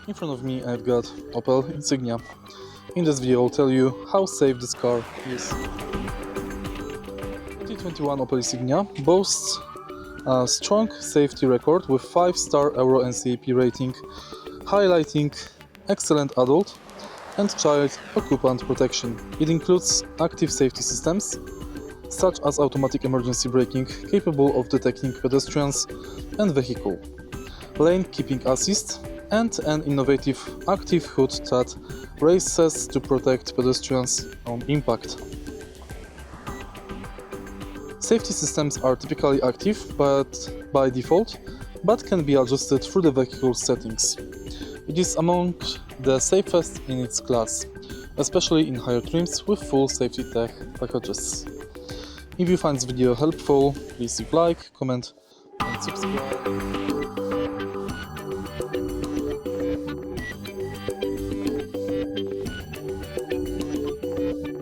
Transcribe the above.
In front of me I've got Opel Insignia. In this video I'll tell you how safe this car is. 2021 Opel Insignia boasts a strong safety record with 5-star Euro NCAP rating, highlighting excellent adult and child occupant protection. It includes active safety systems such as automatic emergency braking capable of detecting pedestrians and vehicle, lane keeping assist, and an innovative active hood that raises to protect pedestrians on impact. Safety systems are typically active by default, but can be adjusted through the vehicle settings. It is among the safest in its class, especially in higher trims with full safety tech packages. If you find this video helpful, please leave a like, comment and subscribe.